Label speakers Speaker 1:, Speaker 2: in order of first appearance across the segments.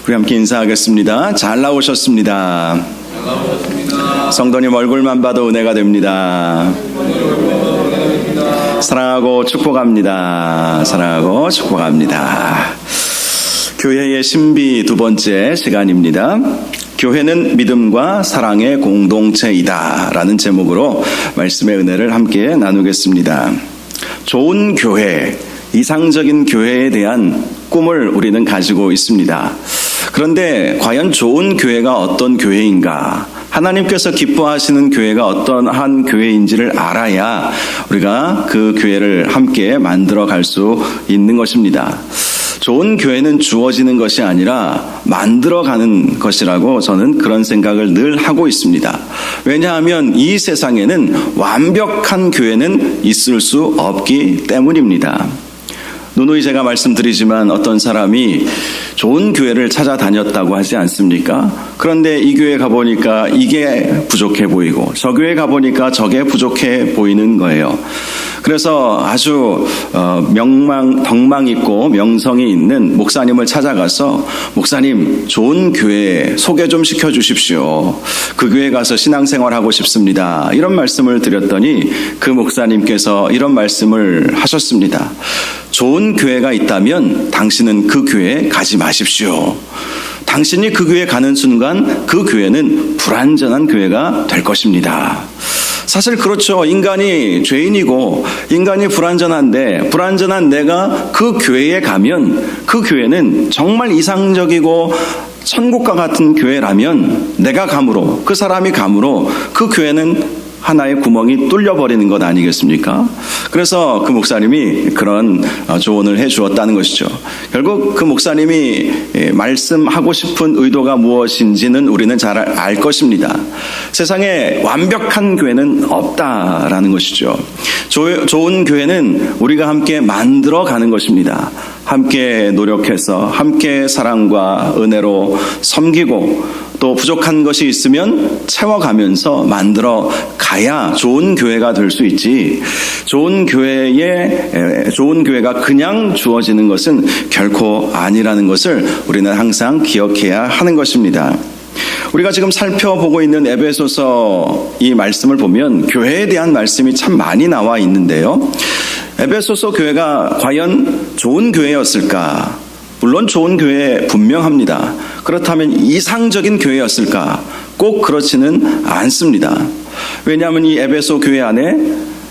Speaker 1: 우리 함께 인사하겠습니다. 잘 나오셨습니다. 성도님 얼굴만 봐도 은혜가 됩니다. 사랑하고 축복합니다. 사랑하고 축복합니다. 교회의 신비 두 번째 시간입니다. 교회는 믿음과 사랑의 공동체이다 라는 제목으로 말씀의 은혜를 함께 나누겠습니다. 좋은 교회, 이상적인 교회에 대한 꿈을 우리는 가지고 있습니다. 그런데 과연 좋은 교회가 어떤 교회인가? 하나님께서 기뻐하시는 교회가 어떠한 교회인지를 알아야 우리가 그 교회를 함께 만들어 갈 수 있는 것입니다. 좋은 교회는 주어지는 것이 아니라 만들어가는 것이라고 저는 그런 생각을 늘 하고 있습니다. 왜냐하면 이 세상에는 완벽한 교회는 있을 수 없기 때문입니다. 누누이 제가 말씀드리지만 어떤 사람이 좋은 교회를 찾아다녔다고 하지 않습니까? 그런데 이 교회 가보니까 이게 부족해 보이고 저 교회 가보니까 저게 부족해 보이는 거예요. 그래서 아주 덕망 있고 명성이 있는 목사님을 찾아가서 목사님 좋은 교회 소개 좀 시켜주십시오. 그 교회 가서 신앙생활하고 싶습니다. 이런 말씀을 드렸더니 그 목사님께서 이런 말씀을 하셨습니다. 좋은 교회가 있다면 당신은 그 교회에 가지 마십시오. 당신이 그 교회에 가는 순간 그 교회는 불완전한 교회가 될 것입니다. 사실 그렇죠. 인간이 죄인이고 인간이 불완전한데 불완전한 내가 그 교회에 가면 그 교회는 정말 이상적이고 천국과 같은 교회라면 내가 감으로 그 사람이 감으로 그 교회는 하나의 구멍이 뚫려버리는 것 아니겠습니까? 그래서 그 목사님이 그런 조언을 해 주었다는 것이죠. 결국 그 목사님이 말씀하고 싶은 의도가 무엇인지는 우리는 잘 알 것입니다. 세상에 완벽한 교회는 없다라는 것이죠. 좋은 교회는 우리가 함께 만들어 가는 것입니다. 함께 노력해서 함께 사랑과 은혜로 섬기고 또 부족한 것이 있으면 채워가면서 만들어 가야 좋은 교회가 될 수 있지. 좋은 교회가 그냥 주어지는 것은 결코 아니라는 것을 우리는 항상 기억해야 하는 것입니다. 우리가 지금 살펴보고 있는 에베소서 이 말씀을 보면 교회에 대한 말씀이 참 많이 나와 있는데요. 에베소서 교회가 과연 좋은 교회였을까? 물론 좋은 교회 분명합니다. 그렇다면 이상적인 교회였을까? 꼭 그렇지는 않습니다. 왜냐하면 이 에베소 교회 안에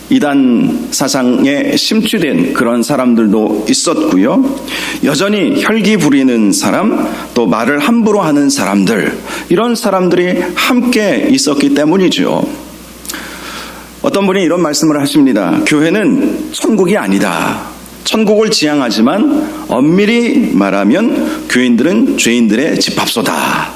Speaker 1: 이단 사상에 심취된 그런 사람들도 있었고요. 여전히 혈기 부리는 사람, 또 말을 함부로 하는 사람들, 이런 사람들이 함께 있었기 때문이죠. 어떤 분이 이런 말씀을 하십니다. 교회는 천국이 아니다. 천국을 지향하지만 엄밀히 말하면 교인들은 죄인들의 집합소다.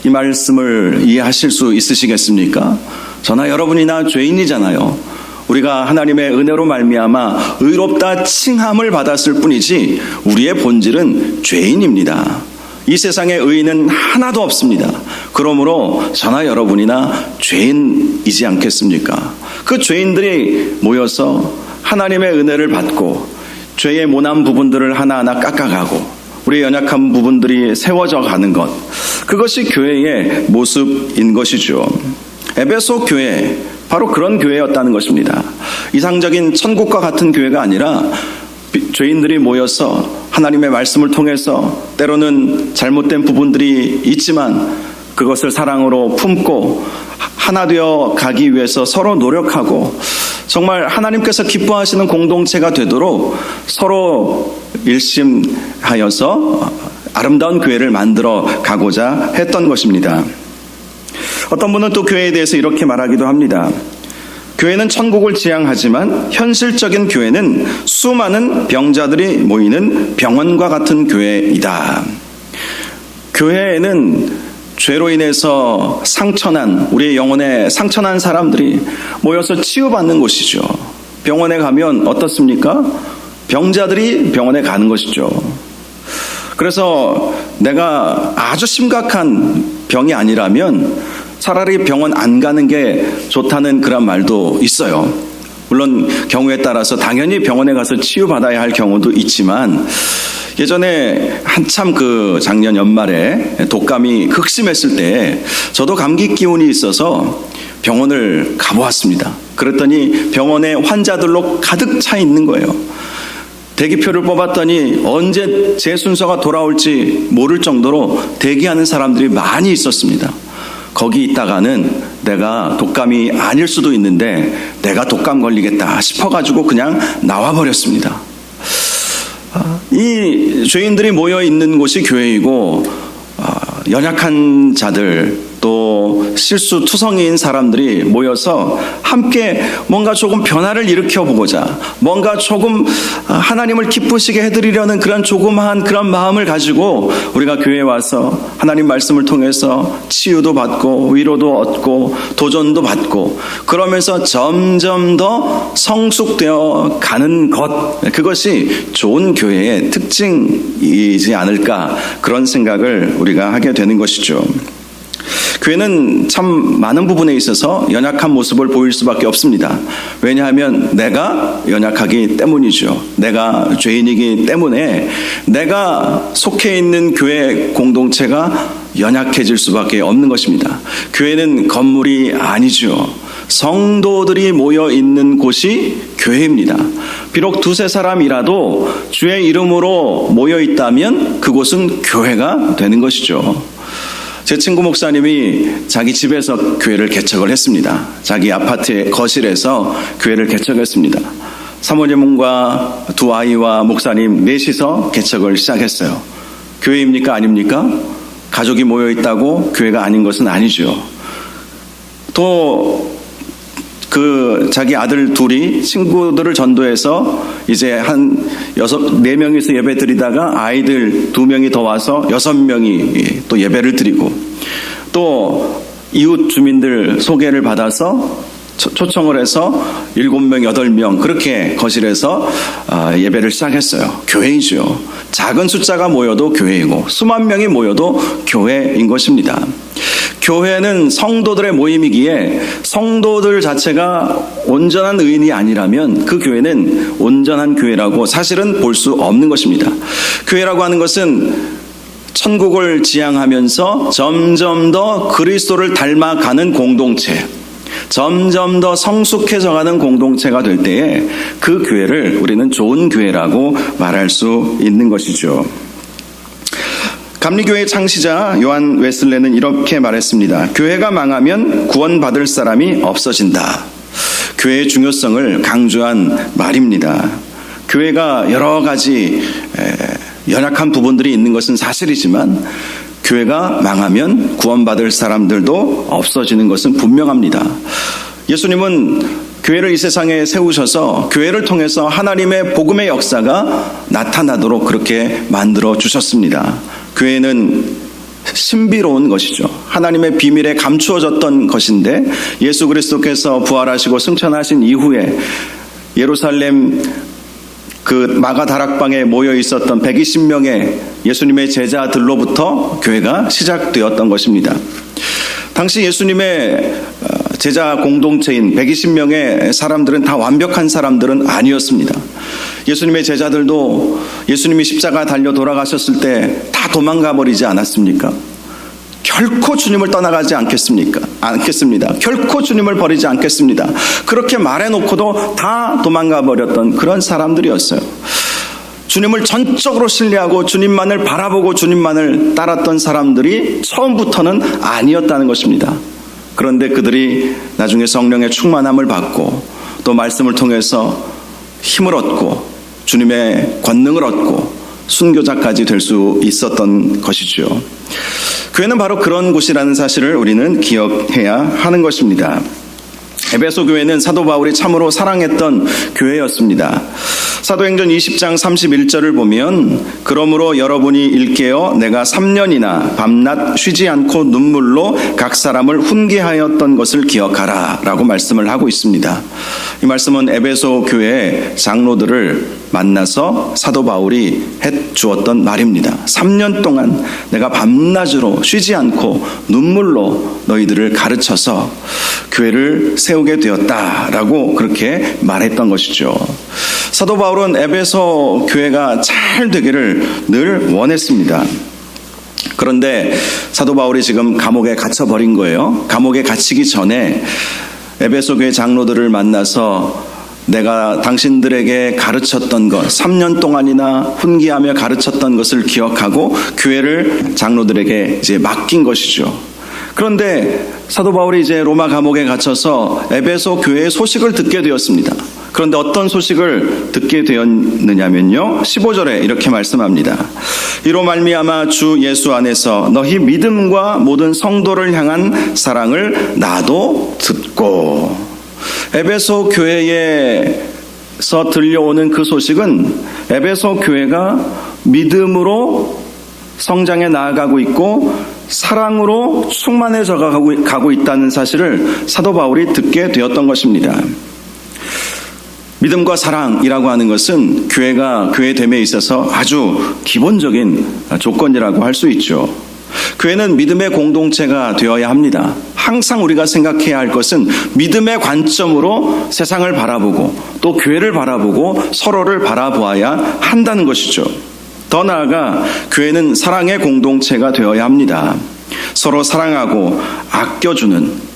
Speaker 1: 이 말씀을 이해하실 수 있으시겠습니까? 저나 여러분이나 죄인이잖아요. 우리가 하나님의 은혜로 말미암아 의롭다 칭함을 받았을 뿐이지 우리의 본질은 죄인입니다. 이 세상에 의인은 하나도 없습니다. 그러므로 저나 여러분이나 죄인이지 않겠습니까? 그 죄인들이 모여서 하나님의 은혜를 받고 죄의 모난 부분들을 하나하나 깎아가고 우리의 연약한 부분들이 세워져 가는 것, 그것이 교회의 모습인 것이죠. 에베소 교회, 바로 그런 교회였다는 것입니다. 이상적인 천국과 같은 교회가 아니라 죄인들이 모여서 하나님의 말씀을 통해서 때로는 잘못된 부분들이 있지만 그것을 사랑으로 품고 하나 되어 가기 위해서 서로 노력하고 정말 하나님께서 기뻐하시는 공동체가 되도록 서로 일심하여서 아름다운 교회를 만들어 가고자 했던 것입니다. 어떤 분은 또 교회에 대해서 이렇게 말하기도 합니다. 교회는 천국을 지향하지만 현실적인 교회는 수많은 병자들이 모이는 병원과 같은 교회이다. 교회에는 죄로 인해서 상처난, 우리의 영혼에 상처난 사람들이 모여서 치유받는 곳이죠. 병원에 가면 어떻습니까? 병자들이 병원에 가는 것이죠. 그래서 내가 아주 심각한 병이 아니라면 차라리 병원 안 가는 게 좋다는 그런 말도 있어요. 물론 경우에 따라서 당연히 병원에 가서 치유받아야 할 경우도 있지만 예전에 한참 그 작년 연말에 독감이 극심했을 때 저도 감기 기운이 있어서 병원을 가보았습니다. 그랬더니 병원에 환자들로 가득 차 있는 거예요. 대기표를 뽑았더니 언제 제 순서가 돌아올지 모를 정도로 대기하는 사람들이 많이 있었습니다. 거기 있다가는 내가 독감이 아닐 수도 있는데 내가 독감 걸리겠다 싶어가지고 그냥 나와버렸습니다. 이 죄인들이 모여 있는 곳이 교회이고 연약한 자들 또 실수투성이인 사람들이 모여서 함께 뭔가 조금 변화를 일으켜 보고자 뭔가 조금 하나님을 기쁘시게 해드리려는 그런 조그마한 그런 마음을 가지고 우리가 교회에 와서 하나님 말씀을 통해서 치유도 받고 위로도 얻고 도전도 받고 그러면서 점점 더 성숙되어 가는 것, 그것이 좋은 교회의 특징이지 않을까, 그런 생각을 우리가 하게 되는 것이죠. 교회는 참 많은 부분에 있어서 연약한 모습을 보일 수밖에 없습니다. 왜냐하면 내가 연약하기 때문이죠. 내가 죄인이기 때문에 내가 속해 있는 교회 공동체가 연약해질 수밖에 없는 것입니다. 교회는 건물이 아니죠. 성도들이 모여 있는 곳이 교회입니다. 비록 두세 사람이라도 주의 이름으로 모여 있다면 그곳은 교회가 되는 것이죠. 제 친구 목사님이 자기 집에서 교회를 개척을 했습니다. 자기 아파트의 거실에서 교회를 개척했습니다. 사모님과 두 아이와 목사님 넷이서 개척을 시작했어요. 교회입니까? 아닙니까? 가족이 모여 있다고 교회가 아닌 것은 아니죠. 또 자기 아들 둘이 친구들을 전도해서 이제 한 4명이서 예배 드리다가 아이들 2명이 더 와서 6명이 또 예배를 드리고, 또 이웃 주민들 소개를 받아서 초청을 해서 7명, 8명 그렇게 거실에서 예배를 시작했어요. 교회이죠. 작은 숫자가 모여도 교회이고 수만 명이 모여도 교회인 것입니다. 교회는 성도들의 모임이기에 성도들 자체가 온전한 의인이 아니라면 그 교회는 온전한 교회라고 사실은 볼 수 없는 것입니다. 교회라고 하는 것은 천국을 지향하면서 점점 더 그리스도를 닮아가는 공동체, 점점 더 성숙해져가는 공동체가 될 때에 그 교회를 우리는 좋은 교회라고 말할 수 있는 것이죠. 감리교회의 창시자 요한 웨슬레는 이렇게 말했습니다. 교회가 망하면 구원받을 사람이 없어진다. 교회의 중요성을 강조한 말입니다. 교회가 여러 가지 연약한 부분들이 있는 것은 사실이지만 교회가 망하면 구원받을 사람들도 없어지는 것은 분명합니다. 예수님은 교회를 이 세상에 세우셔서 교회를 통해서 하나님의 복음의 역사가 나타나도록 그렇게 만들어 주셨습니다. 교회는 신비로운 것이죠. 하나님의 비밀에 감추어졌던 것인데 예수 그리스도께서 부활하시고 승천하신 이후에 예루살렘 그 마가 다락방에 모여 있었던 120명의 예수님의 제자들로부터 교회가 시작되었던 것입니다. 당시 예수님의 제자 공동체인 120명의 사람들은 다 완벽한 사람들은 아니었습니다. 예수님의 제자들도 예수님이 십자가 달려 돌아가셨을 때 다 도망가 버리지 않았습니까? 결코 주님을 떠나가지 않겠습니다. 결코 주님을 버리지 않겠습니다. 그렇게 말해놓고도 다 도망가 버렸던 그런 사람들이었어요. 주님을 전적으로 신뢰하고 주님만을 바라보고 주님만을 따랐던 사람들이 처음부터는 아니었다는 것입니다. 그런데 그들이 나중에 성령의 충만함을 받고 또 말씀을 통해서 힘을 얻고 주님의 권능을 얻고 순교자까지 될 수 있었던 것이죠. 교회는 바로 그런 곳이라는 사실을 우리는 기억해야 하는 것입니다. 에베소 교회는 사도 바울이 참으로 사랑했던 교회였습니다. 사도행전 20장 31절을 보면 그러므로 여러분이 일깨어 내가 3년이나 밤낮 쉬지 않고 눈물로 각 사람을 훈계하였던 것을 기억하라 라고 말씀을 하고 있습니다. 이 말씀은 에베소 교회의 장로들을 만나서 사도 바울이 해주었던 말입니다. 3년 동안 내가 밤낮으로 쉬지 않고 눈물로 너희들을 가르쳐서 교회를 세우게 되었다라고 그렇게 말했던 것이죠. 사도 바울은 에베소 교회가 잘 되기를 늘 원했습니다. 그런데 사도 바울이 지금 감옥에 갇혀버린 거예요. 감옥에 갇히기 전에 에베소 교회 장로들을 만나서 내가 당신들에게 가르쳤던 것, 3년 동안이나 훈계하며 가르쳤던 것을 기억하고 교회를 장로들에게 이제 맡긴 것이죠. 그런데 사도 바울이 이제 로마 감옥에 갇혀서 에베소 교회의 소식을 듣게 되었습니다. 그런데 어떤 소식을 듣게 되었느냐면요, 15절에 이렇게 말씀합니다. 이로 말미암아 주 예수 안에서 너희 믿음과 모든 성도를 향한 사랑을 나도 듣고. 에베소 교회에서 들려오는 그 소식은 에베소 교회가 믿음으로 성장해 나아가고 있고 사랑으로 충만해져 가고 있다는 사실을 사도 바울이 듣게 되었던 것입니다. 믿음과 사랑이라고 하는 것은 교회가 교회됨에 있어서 아주 기본적인 조건이라고 할 수 있죠. 교회는 믿음의 공동체가 되어야 합니다. 항상 우리가 생각해야 할 것은 믿음의 관점으로 세상을 바라보고 또 교회를 바라보고 서로를 바라보아야 한다는 것이죠. 더 나아가 교회는 사랑의 공동체가 되어야 합니다. 서로 사랑하고 아껴주는,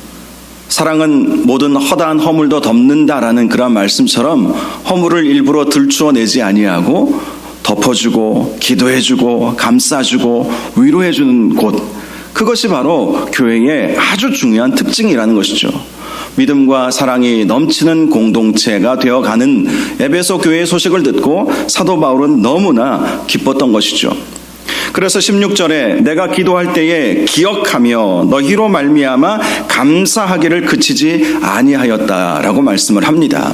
Speaker 1: 사랑은 모든 허다한 허물도 덮는다라는 그런 말씀처럼 허물을 일부러 들추어내지 아니하고 덮어주고 기도해주고 감싸주고 위로해주는 곳, 그것이 바로 교회의 아주 중요한 특징이라는 것이죠. 믿음과 사랑이 넘치는 공동체가 되어가는 에베소 교회의 소식을 듣고 사도 바울은 너무나 기뻤던 것이죠. 그래서 16절에 내가 기도할 때에 기억하며 너희로 말미암아 감사하기를 그치지 아니하였다라고 말씀을 합니다.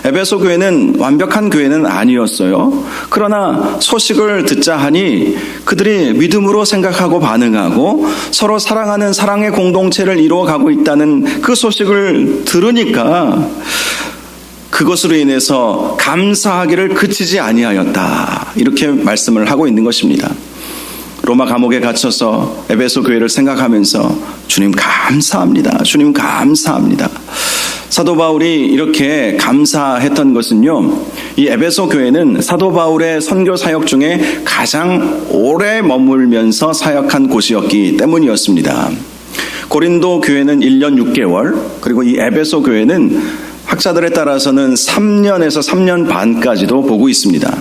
Speaker 1: 에베소 교회는 완벽한 교회는 아니었어요. 그러나 소식을 듣자 하니 그들이 믿음으로 생각하고 반응하고 서로 사랑하는 사랑의 공동체를 이루어가고 있다는 그 소식을 들으니까 그것으로 인해서 감사하기를 그치지 아니하였다, 이렇게 말씀을 하고 있는 것입니다. 로마 감옥에 갇혀서 에베소 교회를 생각하면서 주님 감사합니다, 주님 감사합니다. 사도 바울이 이렇게 감사했던 것은요, 이 에베소 교회는 사도 바울의 선교 사역 중에 가장 오래 머물면서 사역한 곳이었기 때문이었습니다. 고린도 교회는 1년 6개월, 그리고 이 에베소 교회는 학자들에 따라서는 3년에서 3년 반까지도 보고 있습니다.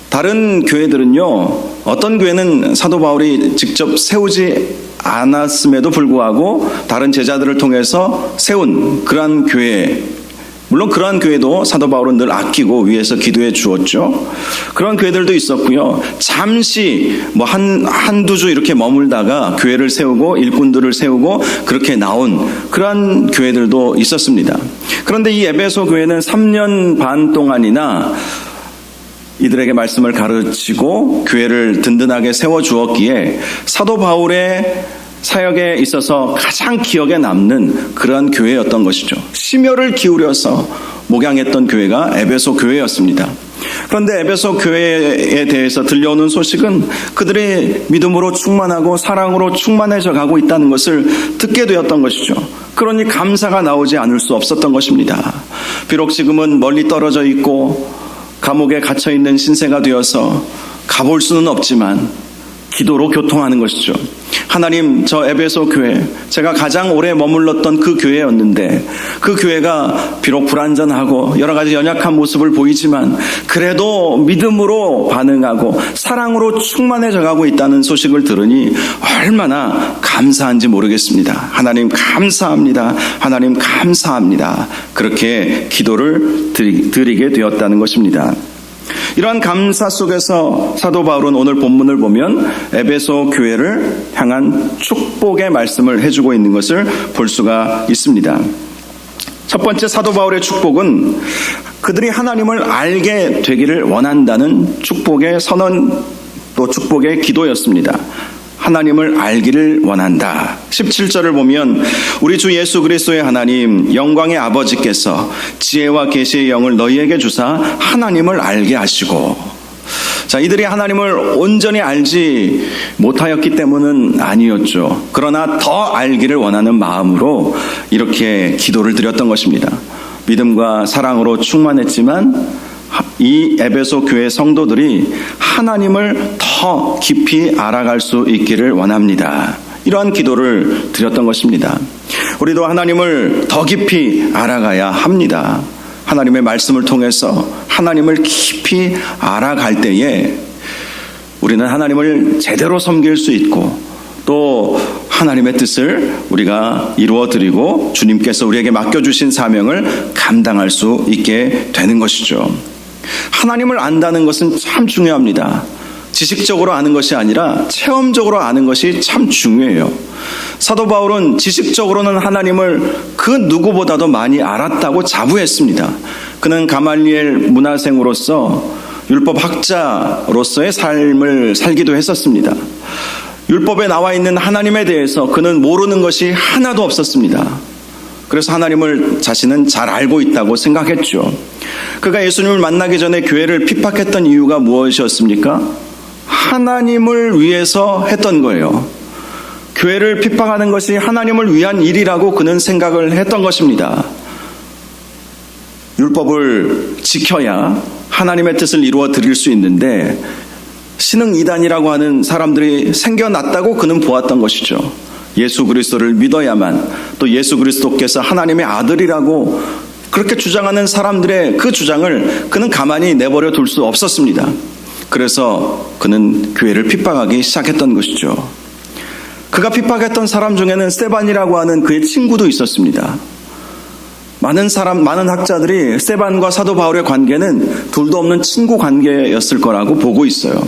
Speaker 1: 다른 교회들은요, 어떤 교회는 사도 바울이 직접 세우지 않았음에도 불구하고 다른 제자들을 통해서 세운 그러한 교회, 물론 그러한 교회도 사도 바울은 늘 아끼고 위해서 기도해 주었죠. 그런 교회들도 있었고요. 잠시 한두 주 이렇게 머물다가 교회를 세우고 일꾼들을 세우고 그렇게 나온 그러한 교회들도 있었습니다. 그런데 이 에베소 교회는 3년 반 동안이나 이들에게 말씀을 가르치고 교회를 든든하게 세워주었기에 사도 바울의 사역에 있어서 가장 기억에 남는 그런 교회였던 것이죠. 심혈을 기울여서 목양했던 교회가 에베소 교회였습니다. 그런데 에베소 교회에 대해서 들려오는 소식은 그들이 믿음으로 충만하고 사랑으로 충만해져 가고 있다는 것을 듣게 되었던 것이죠. 그러니 감사가 나오지 않을 수 없었던 것입니다. 비록 지금은 멀리 떨어져 있고 감옥에 갇혀있는 신세가 되어서 가볼 수는 없지만 기도로 교통하는 것이죠. 하나님, 저 에베소 교회, 제가 가장 오래 머물렀던 그 교회였는데 그 교회가 비록 불완전하고 여러 가지 연약한 모습을 보이지만 그래도 믿음으로 반응하고 사랑으로 충만해져 가고 있다는 소식을 들으니 얼마나 감사한지 모르겠습니다. 하나님 감사합니다. 하나님 감사합니다. 그렇게 기도를 드리게 되었다는 것입니다. 이러한 감사 속에서 사도 바울은 오늘 본문을 보면 에베소 교회를 향한 축복의 말씀을 해주고 있는 것을 볼 수가 있습니다. 첫 번째 사도 바울의 축복은 그들이 하나님을 알게 되기를 원한다는 축복의 선언, 또 축복의 기도였습니다. 하나님을 알기를 원한다. 17절을 보면 우리 주 예수 그리스도의 하나님 영광의 아버지께서 지혜와 계시의 영을 너희에게 주사 하나님을 알게 하시고. 자, 이들이 하나님을 온전히 알지 못하였기 때문은 아니었죠. 그러나 더 알기를 원하는 마음으로 이렇게 기도를 드렸던 것입니다. 믿음과 사랑으로 충만했지만 이 에베소 교회 성도들이 하나님을 더 깊이 알아갈 수 있기를 원합니다. 이러한 기도를 드렸던 것입니다. 우리도 하나님을 더 깊이 알아가야 합니다. 하나님의 말씀을 통해서 하나님을 깊이 알아갈 때에 우리는 하나님을 제대로 섬길 수 있고 또 하나님의 뜻을 우리가 이루어드리고 주님께서 우리에게 맡겨주신 사명을 감당할 수 있게 되는 것이죠. 하나님을 안다는 것은 참 중요합니다. 지식적으로 아는 것이 아니라 체험적으로 아는 것이 참 중요해요. 사도 바울은 지식적으로는 하나님을 그 누구보다도 많이 알았다고 자부했습니다. 그는 가말리엘 문화생으로서 율법 학자로서의 삶을 살기도 했었습니다. 율법에 나와 있는 하나님에 대해서 그는 모르는 것이 하나도 없었습니다. 그래서 하나님을 자신은 잘 알고 있다고 생각했죠. 그가 예수님을 만나기 전에 교회를 핍박했던 이유가 무엇이었습니까? 하나님을 위해서 했던 거예요. 교회를 핍박하는 것이 하나님을 위한 일이라고 그는 생각을 했던 것입니다. 율법을 지켜야 하나님의 뜻을 이루어 드릴 수 있는데 신흥 이단이라고 하는 사람들이 생겨났다고 그는 보았던 것이죠. 예수 그리스도를 믿어야만, 또 예수 그리스도께서 하나님의 아들이라고 그렇게 주장하는 사람들의 그 주장을 그는 가만히 내버려 둘 수 없었습니다. 그래서 그는 교회를 핍박하기 시작했던 것이죠. 그가 핍박했던 사람 중에는 스데반이라고 하는 그의 친구도 있었습니다. 많은 학자들이 스데반과 사도 바울의 관계는 둘도 없는 친구 관계였을 거라고 보고 있어요.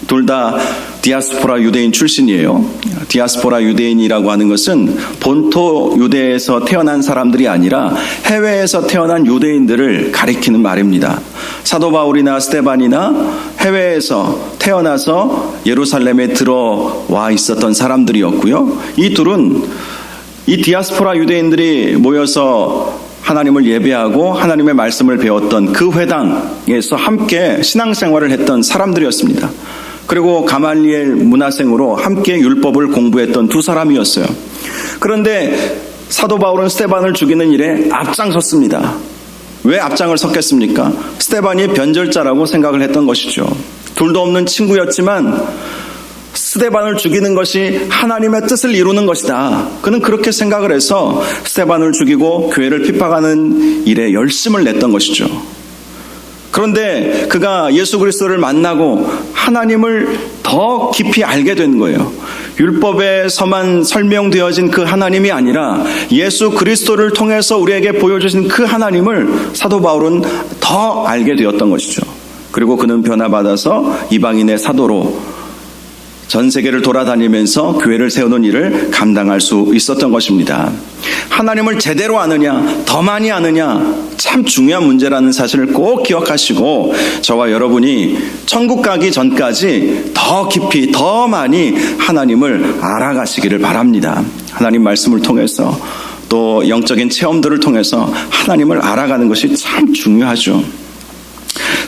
Speaker 1: 둘 다 디아스포라 유대인 출신이에요. 디아스포라 유대인이라고 하는 것은 본토 유대에서 태어난 사람들이 아니라 해외에서 태어난 유대인들을 가리키는 말입니다. 사도 바울이나 스데반이나 해외에서 태어나서 예루살렘에 들어와 있었던 사람들이었고요. 이 둘은 이 디아스포라 유대인들이 모여서 하나님을 예배하고 하나님의 말씀을 배웠던 그 회당에서 함께 신앙생활을 했던 사람들이었습니다. 그리고 가말리엘 문화생으로 함께 율법을 공부했던 두 사람이었어요. 그런데 사도 바울은 스데반을 죽이는 일에 앞장섰습니다. 왜 앞장을 섰겠습니까? 스데반이 변절자라고 생각을 했던 것이죠. 둘도 없는 친구였지만 스데반을 죽이는 것이 하나님의 뜻을 이루는 것이다. 그는 그렇게 생각을 해서 스데반을 죽이고 교회를 핍박하는 일에 열심을 냈던 것이죠. 그런데 그가 예수 그리스도를 만나고 하나님을 더 깊이 알게 된 거예요. 율법에서만 설명되어진 그 하나님이 아니라 예수 그리스도를 통해서 우리에게 보여주신 그 하나님을 사도 바울은 더 알게 되었던 것이죠. 그리고 그는 변화받아서 이방인의 사도로 전 세계를 돌아다니면서 교회를 세우는 일을 감당할 수 있었던 것입니다. 하나님을 제대로 아느냐, 더 많이 아느냐, 참 중요한 문제라는 사실을 꼭 기억하시고 저와 여러분이 천국 가기 전까지 더 깊이, 더 많이 하나님을 알아가시기를 바랍니다. 하나님 말씀을 통해서 또 영적인 체험들을 통해서 하나님을 알아가는 것이 참 중요하죠.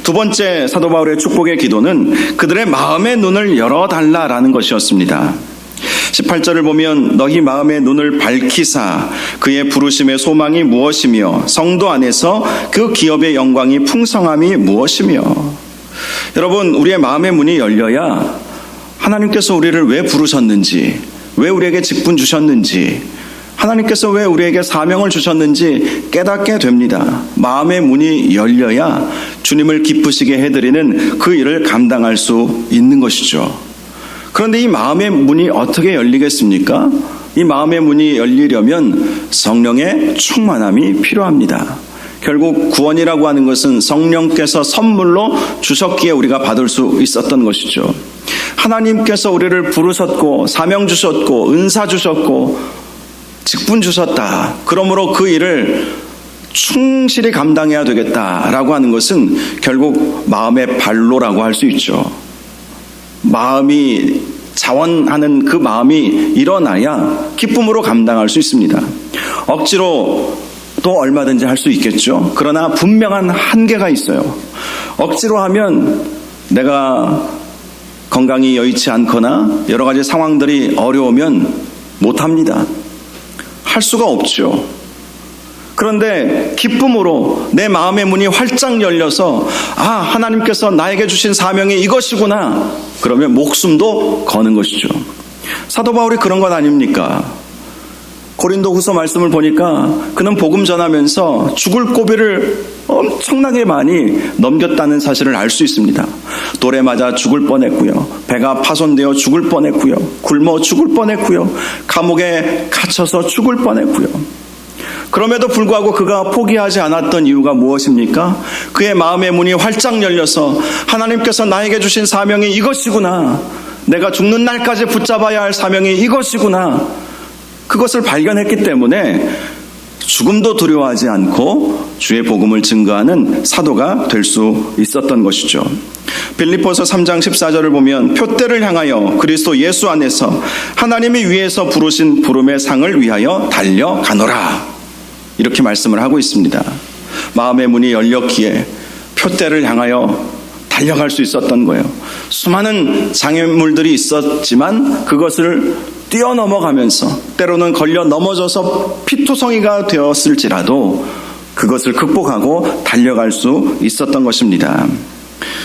Speaker 1: 두 번째 사도 바울의 축복의 기도는 그들의 마음의 눈을 열어달라라는 것이었습니다. 18절을 보면 너희 마음의 눈을 밝히사 그의 부르심의 소망이 무엇이며 성도 안에서 그 기업의 영광이 풍성함이 무엇이며. 여러분, 우리의 마음의 문이 열려야 하나님께서 우리를 왜 부르셨는지, 왜 우리에게 직분 주셨는지, 하나님께서 왜 우리에게 사명을 주셨는지 깨닫게 됩니다. 마음의 문이 열려야 주님을 기쁘시게 해드리는 그 일을 감당할 수 있는 것이죠. 그런데 이 마음의 문이 어떻게 열리겠습니까? 이 마음의 문이 열리려면 성령의 충만함이 필요합니다. 결국 구원이라고 하는 것은 성령께서 선물로 주셨기에 우리가 받을 수 있었던 것이죠. 하나님께서 우리를 부르셨고 사명 주셨고 은사 주셨고 직분 주셨다. 그러므로 그 일을 충실히 감당해야 되겠다라고 하는 것은 결국 마음의 발로라고 할 수 있죠. 마음이 자원하는 그 마음이 일어나야 기쁨으로 감당할 수 있습니다. 억지로 또 얼마든지 할 수 있겠죠. 그러나 분명한 한계가 있어요. 억지로 하면 내가 건강이 여의치 않거나 여러 가지 상황들이 어려우면 못합니다. 할 수가 없죠. 그런데 기쁨으로 내 마음의 문이 활짝 열려서 하나님께서 나에게 주신 사명이 이것이구나. 그러면 목숨도 거는 것이죠. 사도 바울이 그런 것 아닙니까? 고린도 후서 말씀을 보니까 그는 복음 전하면서 죽을 고비를 엄청나게 많이 넘겼다는 사실을 알 수 있습니다. 돌에 맞아 죽을 뻔했고요. 배가 파손되어 죽을 뻔했고요. 굶어 죽을 뻔했고요. 감옥에 갇혀서 죽을 뻔했고요. 그럼에도 불구하고 그가 포기하지 않았던 이유가 무엇입니까? 그의 마음의 문이 활짝 열려서 하나님께서 나에게 주신 사명이 이것이구나. 내가 죽는 날까지 붙잡아야 할 사명이 이것이구나. 그것을 발견했기 때문에 죽음도 두려워하지 않고 주의 복음을 증거하는 사도가 될 수 있었던 것이죠. 빌립보서 3장 14절을 보면 표대를 향하여 그리스도 예수 안에서 하나님이 위에서 부르신 부름의 상을 위하여 달려가노라. 이렇게 말씀을 하고 있습니다. 마음의 문이 열렸기에 표대를 향하여 달려갈 수 있었던 거예요. 수많은 장애물들이 있었지만 그것을 뛰어넘어가면서 때로는 걸려 넘어져서 피투성이가 되었을지라도 그것을 극복하고 달려갈 수 있었던 것입니다.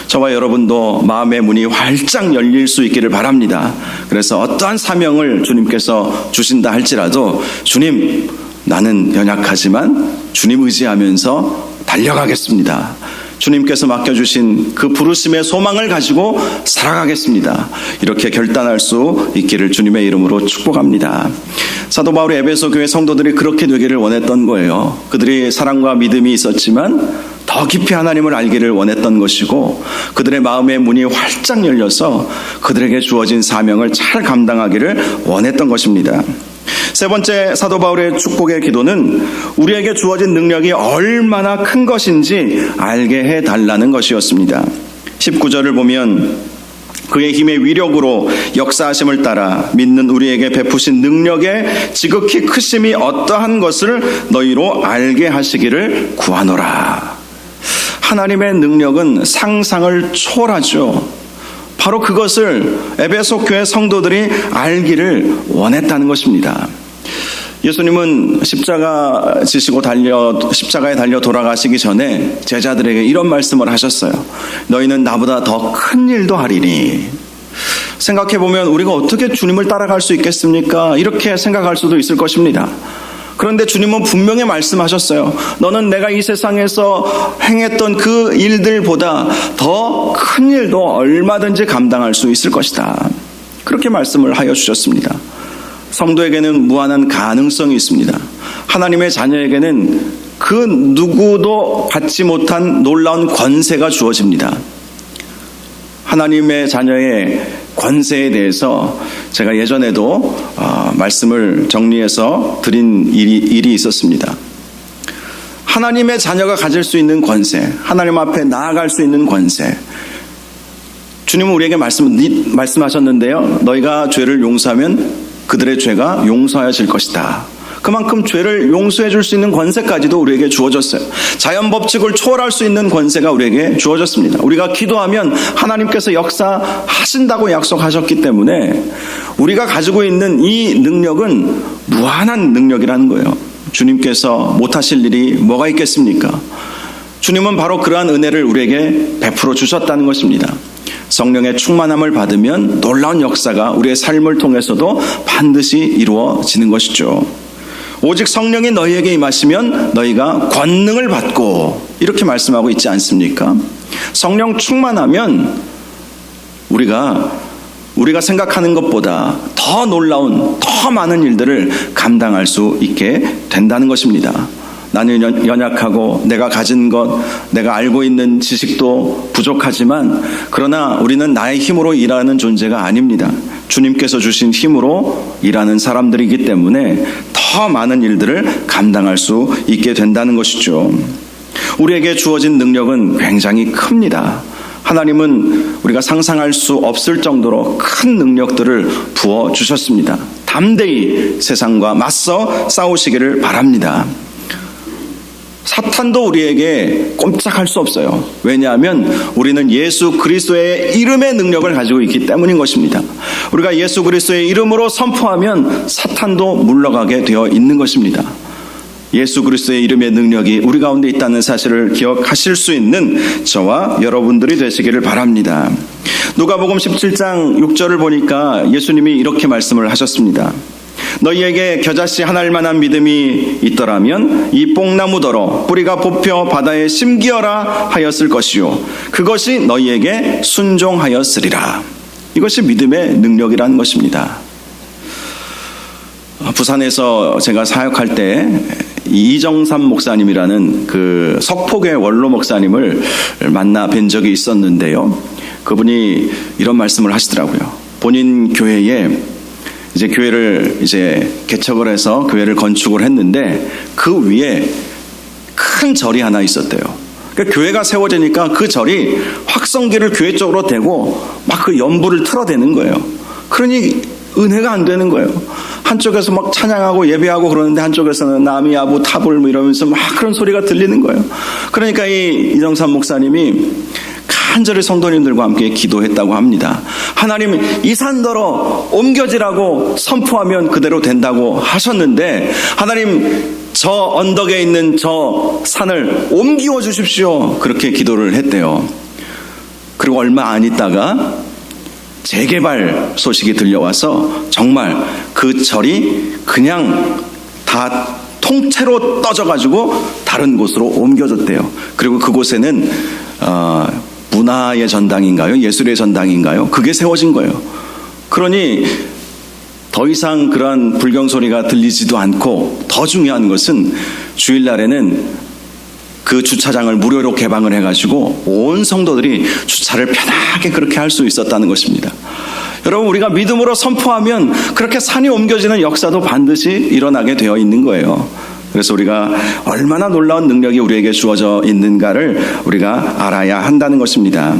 Speaker 1: 저와 여러분도 마음의 문이 활짝 열릴 수 있기를 바랍니다. 그래서 어떠한 사명을 주님께서 주신다 할지라도 주님, 나는 연약하지만 주님 의지하면서 달려가겠습니다. 주님께서 맡겨주신 그 부르심의 소망을 가지고 살아가겠습니다. 이렇게 결단할 수 있기를 주님의 이름으로 축복합니다. 사도 바울이 에베소 교회 성도들이 그렇게 되기를 원했던 거예요. 그들이 사랑과 믿음이 있었지만 더 깊이 하나님을 알기를 원했던 것이고 그들의 마음의 문이 활짝 열려서 그들에게 주어진 사명을 잘 감당하기를 원했던 것입니다. 세 번째 사도 바울의 축복의 기도는 우리에게 주어진 능력이 얼마나 큰 것인지 알게 해달라는 것이었습니다. 19절을 보면 그의 힘의 위력으로 역사하심을 따라 믿는 우리에게 베푸신 능력의 지극히 크심이 어떠한 것을 너희로 알게 하시기를 구하노라. 하나님의 능력은 상상을 초월하죠. 바로 그것을 에베소 교회 성도들이 알기를 원했다는 것입니다. 예수님은 십자가 지시고 십자가에 달려 돌아가시기 전에 제자들에게 이런 말씀을 하셨어요. 너희는 나보다 더 큰 일도 하리니. 생각해보면 우리가 어떻게 주님을 따라갈 수 있겠습니까? 이렇게 생각할 수도 있을 것입니다. 그런데 주님은 분명히 말씀하셨어요. 너는 내가 이 세상에서 행했던 그 일들보다 더 큰 일도 얼마든지 감당할 수 있을 것이다. 그렇게 말씀을 하여 주셨습니다. 성도에게는 무한한 가능성이 있습니다. 하나님의 자녀에게는 그 누구도 받지 못한 놀라운 권세가 주어집니다. 하나님의 자녀의 권세에 대해서 제가 예전에도 말씀을 정리해서 드린 일이 있었습니다. 하나님의 자녀가 가질 수 있는 권세, 하나님 앞에 나아갈 수 있는 권세. 주님은 우리에게 말씀하셨는데요. 너희가 죄를 용서하면 그들의 죄가 용서하여질 것이다. 그만큼 죄를 용서해 줄 수 있는 권세까지도 우리에게 주어졌어요. 자연 법칙을 초월할 수 있는 권세가 우리에게 주어졌습니다. 우리가 기도하면 하나님께서 역사하신다고 약속하셨기 때문에 우리가 가지고 있는 이 능력은 무한한 능력이라는 거예요. 주님께서 못하실 일이 뭐가 있겠습니까? 주님은 바로 그러한 은혜를 우리에게 베풀어 주셨다는 것입니다. 성령의 충만함을 받으면 놀라운 역사가 우리의 삶을 통해서도 반드시 이루어지는 것이죠. 오직 성령이 너희에게 임하시면 너희가 권능을 받고 이렇게 말씀하고 있지 않습니까? 성령 충만하면 우리가 생각하는 것보다 더 놀라운 더 많은 일들을 감당할 수 있게 된다는 것입니다. 나는 연약하고 내가 가진 것, 내가 알고 있는 지식도 부족하지만 그러나 우리는 나의 힘으로 일하는 존재가 아닙니다. 주님께서 주신 힘으로 일하는 사람들이기 때문에 더 많은 일들을 감당할 수 있게 된다는 것이죠. 우리에게 주어진 능력은 굉장히 큽니다. 하나님은 우리가 상상할 수 없을 정도로 큰 능력들을 부어주셨습니다. 담대히 세상과 맞서 싸우시기를 바랍니다. 사탄도 우리에게 꼼짝할 수 없어요. 왜냐하면 우리는 예수 그리스도의 이름의 능력을 가지고 있기 때문인 것입니다. 우리가 예수 그리스도의 이름으로 선포하면 사탄도 물러가게 되어 있는 것입니다. 예수 그리스도의 이름의 능력이 우리 가운데 있다는 사실을 기억하실 수 있는 저와 여러분들이 되시기를 바랍니다. 누가복음 17장 6절을 보니까 예수님이 이렇게 말씀을 하셨습니다. 너희에게 겨자씨 하나만한 믿음이 있더라면 이 뽕나무더러 뿌리가 뽑혀 바다에 심기어라 하였을 것이요 그것이 너희에게 순종하였으리라. 이것이 믿음의 능력이라는 것입니다. 부산에서 제가 사역할 때 이정삼 목사님이라는 그 석폭의 원로 목사님을 만나 뵌 적이 있었는데요. 그분이 이런 말씀을 하시더라고요. 본인 교회에 이제 교회를 개척을 해서 교회를 건축을 했는데 그 위에 큰 절이 하나 있었대요. 그러니까 교회가 세워지니까 그 절이 확성기를 교회 쪽으로 대고 막 그 연불을 틀어대는 거예요. 그러니 은혜가 안 되는 거예요. 한쪽에서 막 찬양하고 예배하고 그러는데 한쪽에서는 나미아부 타불 뭐 이러면서 막 그런 소리가 들리는 거예요. 그러니까 이 이정삼 목사님이 간절히 성도님들과 함께 기도했다고 합니다. 하나님 이 산더러 옮겨지라고 선포하면 그대로 된다고 하셨는데 하나님 저 언덕에 있는 저 산을 옮기어 주십시오. 그렇게 기도를 했대요. 그리고 얼마 안 있다가 재개발 소식이 들려와서 정말 그 절이 그냥 다 통째로 떠져가지고 다른 곳으로 옮겨졌대요. 그리고 그곳에는 문화의 전당인가요? 예술의 전당인가요? 그게 세워진 거예요. 그러니 더 이상 그러한 불경 소리가 들리지도 않고 더 중요한 것은 주일날에는 그 주차장을 무료로 개방을 해가지고 온 성도들이 주차를 편하게 그렇게 할 수 있었다는 것입니다. 여러분 우리가 믿음으로 선포하면 그렇게 산이 옮겨지는 역사도 반드시 일어나게 되어 있는 거예요. 그래서 우리가 얼마나 놀라운 능력이 우리에게 주어져 있는가를 우리가 알아야 한다는 것입니다.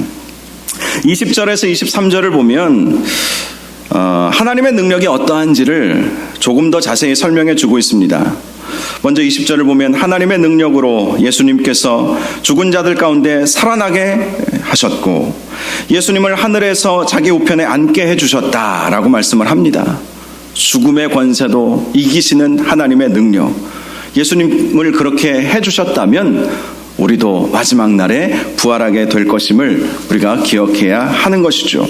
Speaker 1: 20절에서 23절을 보면 하나님의 능력이 어떠한지를 조금 더 자세히 설명해 주고 있습니다. 먼저 20절을 보면 하나님의 능력으로 예수님께서 죽은 자들 가운데 살아나게 하셨고 예수님을 하늘에서 자기 우편에 앉게 해주셨다라고 말씀을 합니다. 죽음의 권세도 이기시는 하나님의 능력, 예수님을 그렇게 해주셨다면 우리도 마지막 날에 부활하게 될 것임을 우리가 기억해야 하는 것이죠.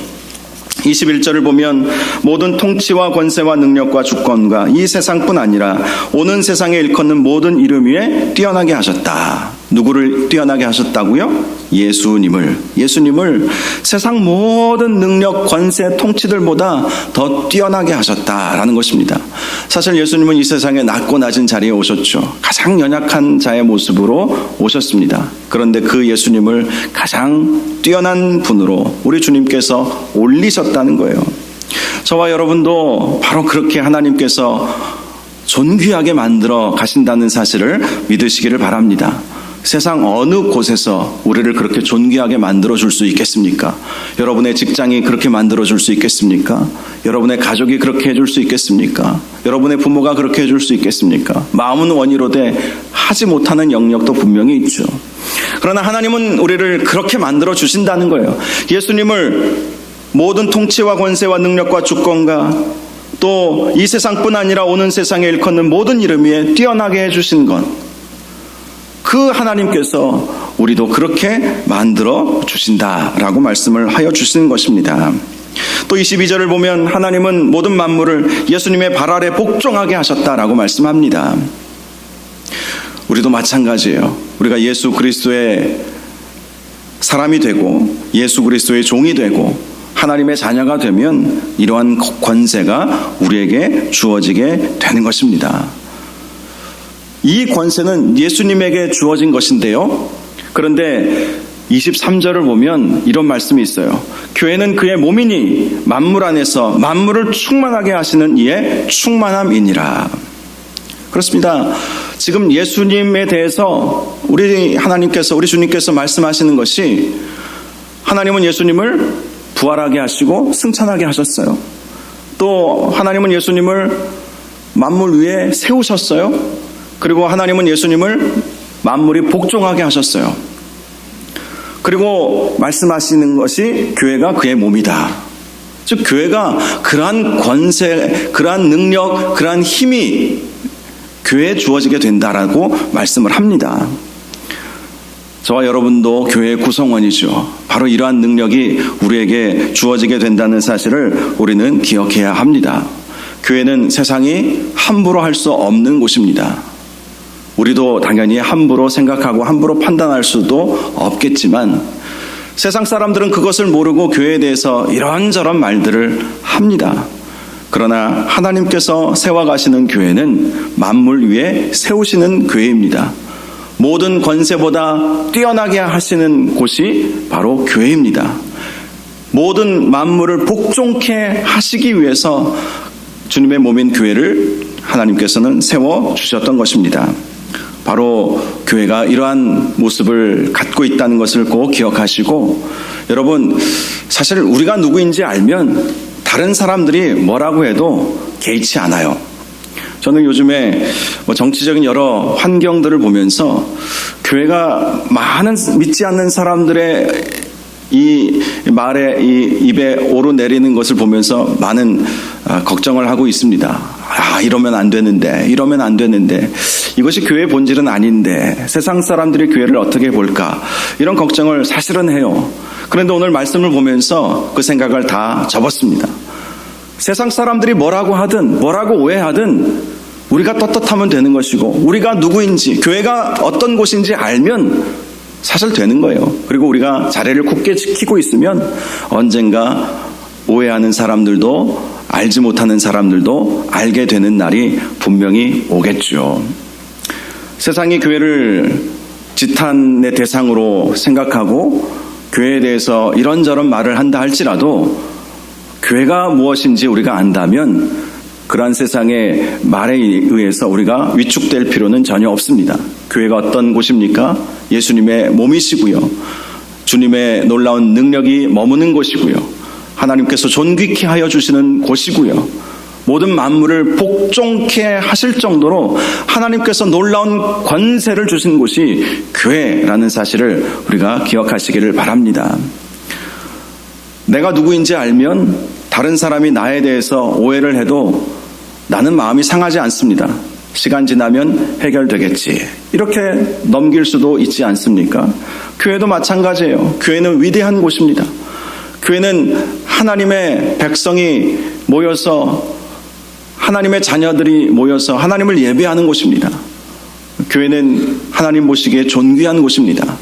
Speaker 1: 21절을 보면 모든 통치와 권세와 능력과 주권과 이 세상뿐 아니라 오는 세상에 일컫는 모든 이름 위에 뛰어나게 하셨다. 누구를 뛰어나게 하셨다고요? 예수님을 세상 모든 능력, 권세, 통치들보다 더 뛰어나게 하셨다라는 것입니다. 사실 예수님은 이 세상에 낮고 낮은 자리에 오셨죠. 가장 연약한 자의 모습으로 오셨습니다. 그런데 그 예수님을 가장 뛰어난 분으로 우리 주님께서 올리셨다는 거예요. 저와 여러분도 바로 그렇게 하나님께서 존귀하게 만들어 가신다는 사실을 믿으시기를 바랍니다. 세상 어느 곳에서 우리를 그렇게 존귀하게 만들어줄 수 있겠습니까? 여러분의 직장이 그렇게 만들어줄 수 있겠습니까? 여러분의 가족이 그렇게 해줄 수 있겠습니까? 여러분의 부모가 그렇게 해줄 수 있겠습니까? 마음은 원이로되 하지 못하는 영역도 분명히 있죠. 그러나 하나님은 우리를 그렇게 만들어주신다는 거예요. 예수님을 모든 통치와 권세와 능력과 주권과 또 이 세상뿐 아니라 오는 세상에 일컫는 모든 이름 위에 뛰어나게 해주신 것, 그 하나님께서 우리도 그렇게 만들어 주신다라고 말씀을 하여 주시는 것입니다. 또 22절을 보면 하나님은 모든 만물을 예수님의 발 아래 복종하게 하셨다라고 말씀합니다. 우리도 마찬가지예요. 우리가 예수 그리스도의 사람이 되고 예수 그리스도의 종이 되고 하나님의 자녀가 되면 이러한 권세가 우리에게 주어지게 되는 것입니다. 이 권세는 예수님에게 주어진 것인데요. 그런데 23절을 보면 이런 말씀이 있어요. 교회는 그의 몸이니 만물 안에서 만물을 충만하게 하시는 이의 충만함이니라. 그렇습니다. 지금 예수님에 대해서 우리 하나님께서, 우리 주님께서 말씀하시는 것이 하나님은 예수님을 부활하게 하시고 승천하게 하셨어요. 또 하나님은 예수님을 만물 위에 세우셨어요. 그리고 하나님은 예수님을 만물이 복종하게 하셨어요. 그리고 말씀하시는 것이 교회가 그의 몸이다. 즉 교회가 그러한 권세, 그러한 능력, 그러한 힘이 교회에 주어지게 된다라고 말씀을 합니다. 저와 여러분도 교회의 구성원이죠. 바로 이러한 능력이 우리에게 주어지게 된다는 사실을 우리는 기억해야 합니다. 교회는 세상이 함부로 할 수 없는 곳입니다. 우리도 당연히 함부로 생각하고 함부로 판단할 수도 없겠지만 세상 사람들은 그것을 모르고 교회에 대해서 이런저런 말들을 합니다. 그러나 하나님께서 세워가시는 교회는 만물 위에 세우시는 교회입니다. 모든 권세보다 뛰어나게 하시는 곳이 바로 교회입니다. 모든 만물을 복종케 하시기 위해서 주님의 몸인 교회를 하나님께서는 세워주셨던 것입니다. 바로 교회가 이러한 모습을 갖고 있다는 것을 꼭 기억하시고, 여러분 사실 우리가 누구인지 알면 다른 사람들이 뭐라고 해도 개의치 않아요. 저는 요즘에 정치적인 여러 환경들을 보면서 교회가 많은 믿지 않는 사람들의 이 말에 이 입에 오르내리는 것을 보면서 많은 걱정을 하고 있습니다. 이러면 안 되는데, 이러면 안 되는데, 이것이 교회의 본질은 아닌데 세상 사람들이 교회를 어떻게 볼까, 이런 걱정을 사실은 해요. 그런데 오늘 말씀을 보면서 그 생각을 다 접었습니다. 세상 사람들이 뭐라고 하든 뭐라고 오해하든 우리가 떳떳하면 되는 것이고, 우리가 누구인지, 교회가 어떤 곳인지 알면 사실 되는 거예요. 그리고 우리가 자리를 굳게 지키고 있으면 언젠가 오해하는 사람들도 알지 못하는 사람들도 알게 되는 날이 분명히 오겠죠. 세상이 교회를 지탄의 대상으로 생각하고 교회에 대해서 이런저런 말을 한다 할지라도 교회가 무엇인지 우리가 안다면 그러한 세상의 말에 의해서 우리가 위축될 필요는 전혀 없습니다. 교회가 어떤 곳입니까? 예수님의 몸이시고요. 주님의 놀라운 능력이 머무는 곳이고요. 하나님께서 존귀케 하여 주시는 곳이고요. 모든 만물을 복종케 하실 정도로 하나님께서 놀라운 권세를 주신 곳이 교회라는 사실을 우리가 기억하시기를 바랍니다. 내가 누구인지 알면 다른 사람이 나에 대해서 오해를 해도 나는 마음이 상하지 않습니다. 시간 지나면 해결되겠지, 이렇게 넘길 수도 있지 않습니까? 교회도 마찬가지예요. 교회는 위대한 곳입니다. 교회는 하나님의 백성이 모여서, 하나님의 자녀들이 모여서 하나님을 예배하는 곳입니다. 교회는 하나님 보시기에 존귀한 곳입니다.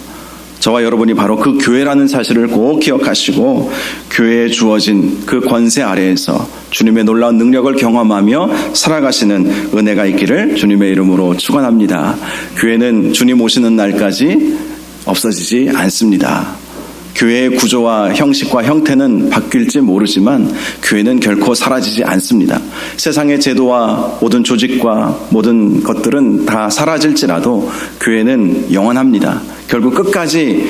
Speaker 1: 저와 여러분이 바로 그 교회라는 사실을 꼭 기억하시고 교회에 주어진 그 권세 아래에서 주님의 놀라운 능력을 경험하며 살아가시는 은혜가 있기를 주님의 이름으로 축원합니다. 교회는 주님 오시는 날까지 없어지지 않습니다. 교회의 구조와 형식과 형태는 바뀔지 모르지만 교회는 결코 사라지지 않습니다. 세상의 제도와 모든 조직과 모든 것들은 다 사라질지라도 교회는 영원합니다. 결국 끝까지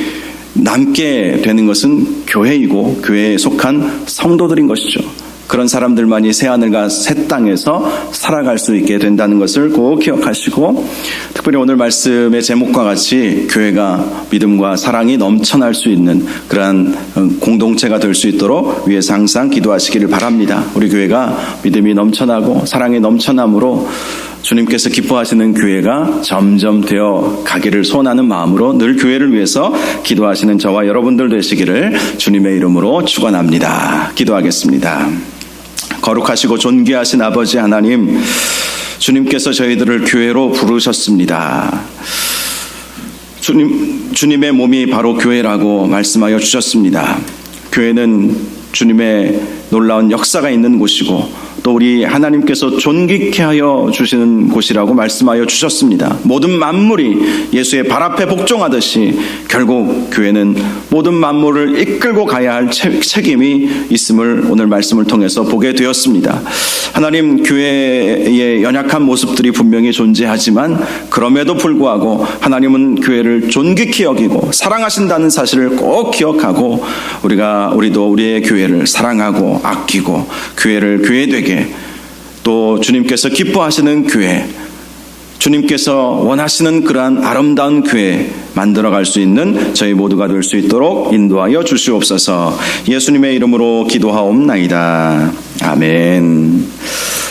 Speaker 1: 남게 되는 것은 교회이고 교회에 속한 성도들인 것이죠. 그런 사람들만이 새하늘과 새 땅에서 살아갈 수 있게 된다는 것을 꼭 기억하시고, 특별히 오늘 말씀의 제목과 같이 교회가 믿음과 사랑이 넘쳐날 수 있는 그러한 공동체가 될 수 있도록 위해서 항상 기도하시기를 바랍니다. 우리 교회가 믿음이 넘쳐나고 사랑이 넘쳐남으로 주님께서 기뻐하시는 교회가 점점 되어 가기를 소원하는 마음으로 늘 교회를 위해서 기도하시는 저와 여러분들 되시기를 주님의 이름으로 축원합니다. 기도하겠습니다. 거룩하시고 존귀하신 아버지 하나님, 주님께서 저희들을 교회로 부르셨습니다. 주님의 몸이 바로 교회라고 말씀하여 주셨습니다. 교회는 주님의 놀라운 역사가 있는 곳이고 또 우리 하나님께서 존귀케 하여 주시는 곳이라고 말씀하여 주셨습니다. 모든 만물이 예수의 발 앞에 복종하듯이 결국 교회는 모든 만물을 이끌고 가야 할 책임이 있음을 오늘 말씀을 통해서 보게 되었습니다. 하나님, 교회의 연약한 모습들이 분명히 존재하지만 그럼에도 불구하고 하나님은 교회를 존귀히 여기고 사랑하신다는 사실을 꼭 기억하고 우리도 우리의 교회를 사랑하고 아끼고 교회를 교회되게, 또 주님께서 기뻐하시는 교회, 주님께서 원하시는 그러한 아름다운 교회 만들어갈 수 있는 저희 모두가 될 수 있도록 인도하여 주시옵소서. 예수님의 이름으로 기도하옵나이다. 아멘.